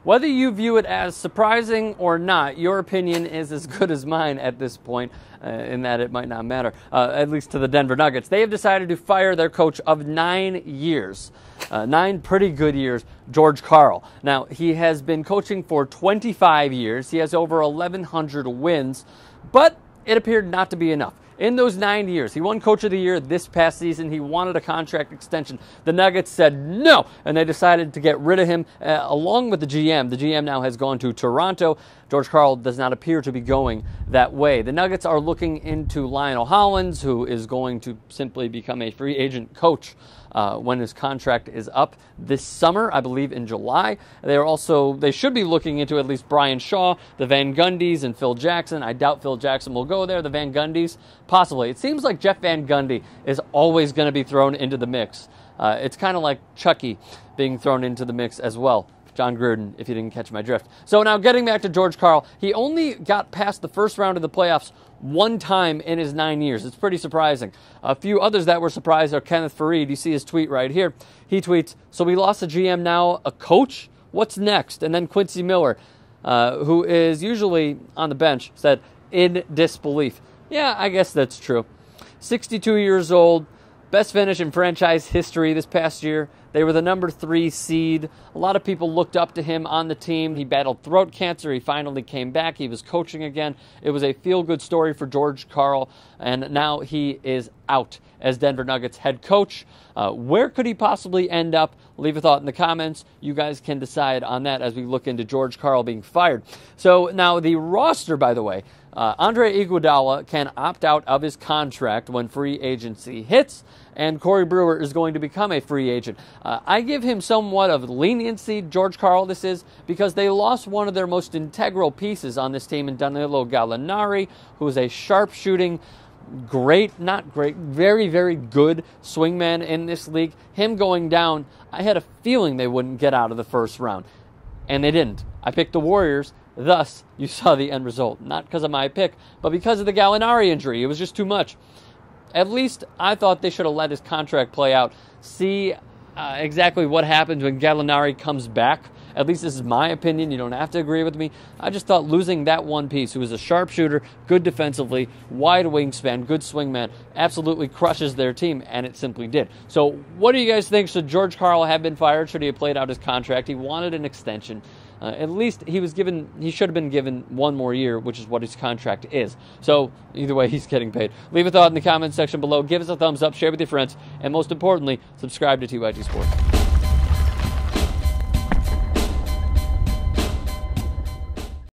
Whether you view it as surprising or not, your opinion is as good as mine at this point, in that it might not matter, at least to the Denver Nuggets. They have decided to fire their coach of 9 years, 9 pretty good years, George Karl. Now, he has been coaching for 25 years. He has over 1,100 wins, but it appeared not to be enough. In those 9 years, he won Coach of the Year this past season. He wanted a contract extension. The Nuggets said no, and they decided to get rid of him along with the GM. The GM now has gone to Toronto. George Karl does not appear to be going that way. The Nuggets are looking into Lionel Hollins, who is going to simply become a free agent coach when his contract is up this summer, I believe in July. They should be looking into at least Brian Shaw, the Van Gundys, and Phil Jackson. I doubt Phil Jackson will go there. The Van Gundys, possibly. It seems like Jeff Van Gundy is always going to be thrown into the mix. It's kind of like Chucky being thrown into the mix as well. John Gruden, if you didn't catch my drift. So now getting back to George Karl, he only got past the first round of the playoffs one time in his 9 years. It's pretty surprising. A few others that were surprised are Kenneth Faried. You see his tweet right here. He tweets, "So we lost a GM, now a coach? What's next?" And then Quincy Miller, who is usually on the bench, said, "In disbelief." Yeah, I guess that's true. 62 years old. Best finish in franchise history this past year. They were the number 3 seed. A lot of people looked up to him on the team. He battled throat cancer. He finally came back. He was coaching again. It was a feel-good story for George Karl, and now he is out as Denver Nuggets head coach. Where could he possibly end up? Leave a thought in the comments. You guys can decide on that as we look into George Karl being fired. So now the roster, by the way, Andre Iguodala can opt out of his contract when free agency hits, and Corey Brewer is going to become a free agent. I give him somewhat of leniency, George Karl, this is, because they lost one of their most integral pieces on this team in Danilo Gallinari, who is a sharpshooting, very, very good swingman in this league. Him going down, I had a feeling they wouldn't get out of the first round, and they didn't. I picked the Warriors. Thus, you saw the end result. Not because of my pick, but because of the Gallinari injury. It was just too much. At least I thought they should have let his contract play out. See exactly what happens when Gallinari comes back. At least this is my opinion. You don't have to agree with me. I just thought losing that one piece, who was a sharpshooter, good defensively, wide wingspan, good swingman, absolutely crushes their team, and it simply did. So what do you guys think? Should George Karl have been fired? Should he have played out his contract? He wanted an extension. At least he should have been given one more year, which is what his contract is. So either way, he's getting paid. Leave a thought in the comments section below. Give us a thumbs up, share with your friends, and most importantly, subscribe to TYT Sports.